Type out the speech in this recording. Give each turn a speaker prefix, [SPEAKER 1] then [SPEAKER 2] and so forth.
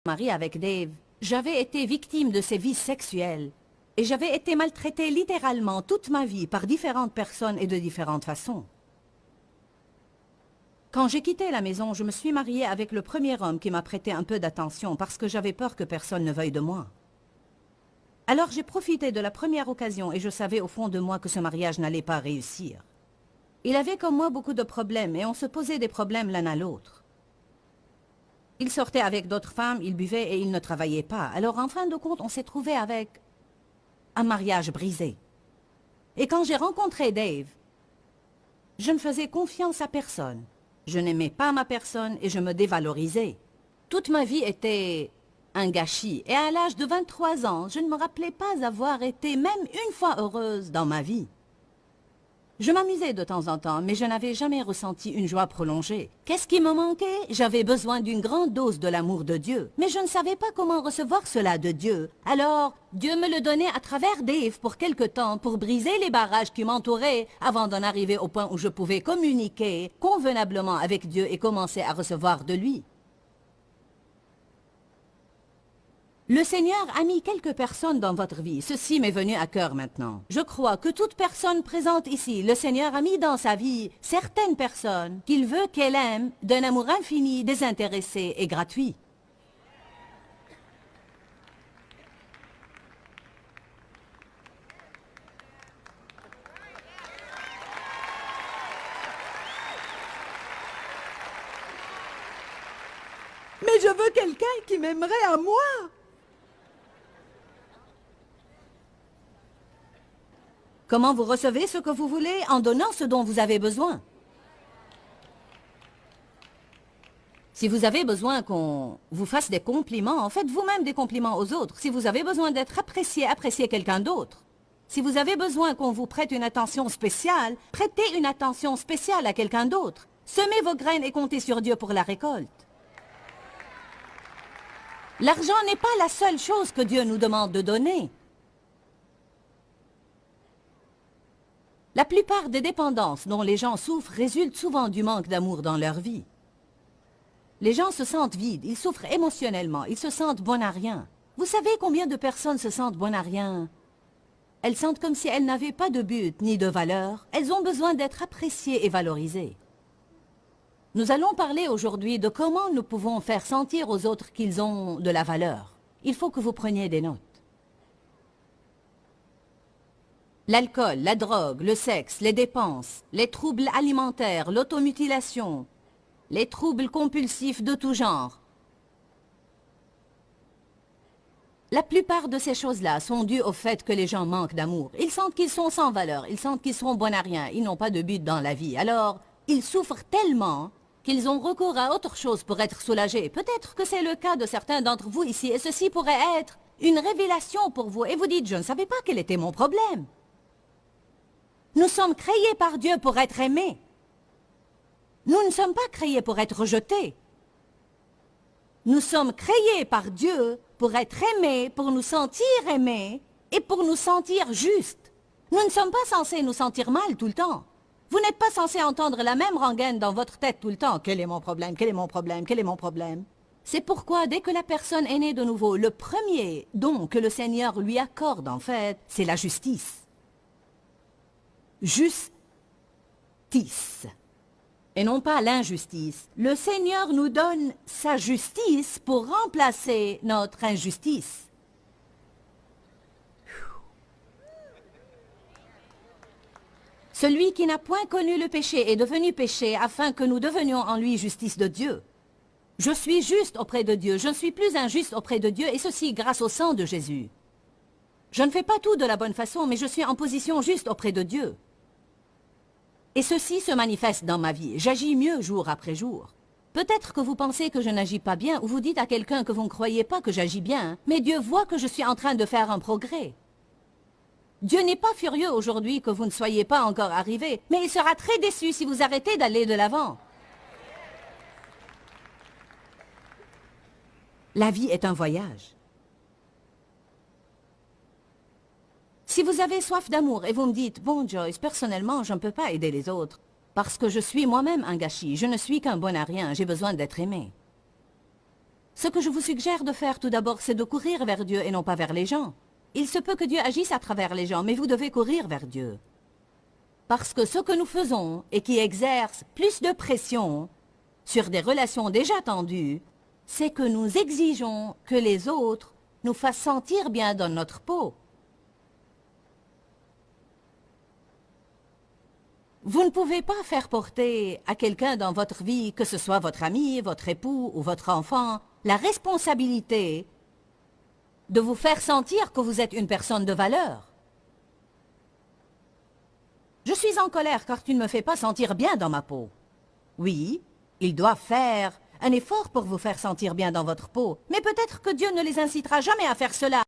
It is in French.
[SPEAKER 1] Mari avec Dave, j'avais été victime de ses vices sexuels et j'avais été maltraitée littéralement toute ma vie par différentes personnes et de différentes façons. Quand j'ai quitté la maison, je me suis mariée avec le premier homme qui m'a prêté un peu d'attention parce que j'avais peur que personne ne veuille de moi. Alors j'ai profité de la première occasion et je savais au fond de moi que ce mariage n'allait pas réussir. Il avait comme moi beaucoup de problèmes et on se posait des problèmes l'un à l'autre. Il sortait avec d'autres femmes, il buvait et il ne travaillait pas. Alors en fin de compte, on s'est trouvé avec un mariage brisé. Et quand j'ai rencontré Dave, je ne faisais confiance à personne. Je n'aimais pas ma personne et je me dévalorisais. Toute ma vie était un gâchis. Et à l'âge de 23 ans, je ne me rappelais pas avoir été même une fois heureuse dans ma vie. Je m'amusais de temps en temps, mais je n'avais jamais ressenti une joie prolongée. Qu'est-ce qui me manquait? J'avais besoin d'une grande dose de l'amour de Dieu. Mais je ne savais pas comment recevoir cela de Dieu. Alors, Dieu me le donnait à travers Dave pour quelque temps, pour briser les barrages qui m'entouraient, avant d'en arriver au point où je pouvais communiquer convenablement avec Dieu et commencer à recevoir de lui. Le Seigneur a mis quelques personnes dans votre vie. Ceci m'est venu à cœur maintenant. Je crois que toute personne présente ici, le Seigneur a mis dans sa vie certaines personnes qu'il veut qu'elle aime d'un amour infini, désintéressé et gratuit.
[SPEAKER 2] Mais je veux quelqu'un qui m'aimerait à moi.
[SPEAKER 1] Comment vous recevez ce que vous voulez? En donnant ce dont vous avez besoin. Si vous avez besoin qu'on vous fasse des compliments, faites vous-même des compliments aux autres. Si vous avez besoin d'être apprécié, appréciez quelqu'un d'autre. Si vous avez besoin qu'on vous prête une attention spéciale, prêtez une attention spéciale à quelqu'un d'autre. Semez vos graines et comptez sur Dieu pour la récolte. L'argent n'est pas la seule chose que Dieu nous demande de donner. La plupart des dépendances dont les gens souffrent résultent souvent du manque d'amour dans leur vie. Les gens se sentent vides, ils souffrent émotionnellement, ils se sentent bons à rien. Vous savez combien de personnes se sentent bonnes à rien? Elles sentent comme si elles n'avaient pas de but ni de valeur. Elles ont besoin d'être appréciées et valorisées. Nous allons parler aujourd'hui de comment nous pouvons faire sentir aux autres qu'ils ont de la valeur. Il faut que vous preniez des notes. L'alcool, la drogue, le sexe, les dépenses, les troubles alimentaires, l'automutilation, les troubles compulsifs de tout genre. La plupart de ces choses-là sont dues au fait que les gens manquent d'amour. Ils sentent qu'ils sont sans valeur, ils sentent qu'ils sont bons à rien, ils n'ont pas de but dans la vie. Alors, ils souffrent tellement qu'ils ont recours à autre chose pour être soulagés. Peut-être que c'est le cas de certains d'entre vous ici, et ceci pourrait être une révélation pour vous. Et vous dites, je ne savais pas quel était mon problème. Nous sommes créés par Dieu pour être aimés. Nous ne sommes pas créés pour être rejetés. Nous sommes créés par Dieu pour être aimés, pour nous sentir aimés et pour nous sentir justes. Nous ne sommes pas censés nous sentir mal tout le temps. Vous n'êtes pas censé entendre la même rengaine dans votre tête tout le temps. Quel est mon problème? Quel est mon problème? Quel est mon problème? C'est pourquoi, dès que la personne est née de nouveau, le premier don que le Seigneur lui accorde, en fait, c'est la justice. Justice. Et non pas l'injustice. Le Seigneur nous donne sa justice pour remplacer notre injustice. Celui qui n'a point connu le péché est devenu péché afin que nous devenions en lui justice de Dieu. Je suis juste auprès de Dieu, je ne suis plus injuste auprès de Dieu, et ceci grâce au sang de Jésus. Je ne fais pas tout de la bonne façon, mais je suis en position juste auprès de Dieu. Et ceci se manifeste dans ma vie. J'agis mieux jour après jour. Peut-être que vous pensez que je n'agis pas bien, ou vous dites à quelqu'un que vous ne croyez pas que j'agis bien, mais Dieu voit que je suis en train de faire un progrès. Dieu n'est pas furieux aujourd'hui que vous ne soyez pas encore arrivé, mais il sera très déçu si vous arrêtez d'aller de l'avant. La vie est un voyage. Si vous avez soif d'amour et vous me dites « Bon Joyce, personnellement, je ne peux pas aider les autres, parce que je suis moi-même un gâchis, je ne suis qu'un bon à rien, j'ai besoin d'être aimé. » Ce que je vous suggère de faire tout d'abord, c'est de courir vers Dieu et non pas vers les gens. Il se peut que Dieu agisse à travers les gens, mais vous devez courir vers Dieu. Parce que ce que nous faisons et qui exerce plus de pression sur des relations déjà tendues, c'est que nous exigeons que les autres nous fassent sentir bien dans notre peau. Vous ne pouvez pas faire porter à quelqu'un dans votre vie, que ce soit votre ami, votre époux ou votre enfant, la responsabilité de vous faire sentir que vous êtes une personne de valeur. Je suis en colère car tu ne me fais pas sentir bien dans ma peau. Oui, ils doivent faire un effort pour vous faire sentir bien dans votre peau, mais peut-être que Dieu ne les incitera jamais à faire cela.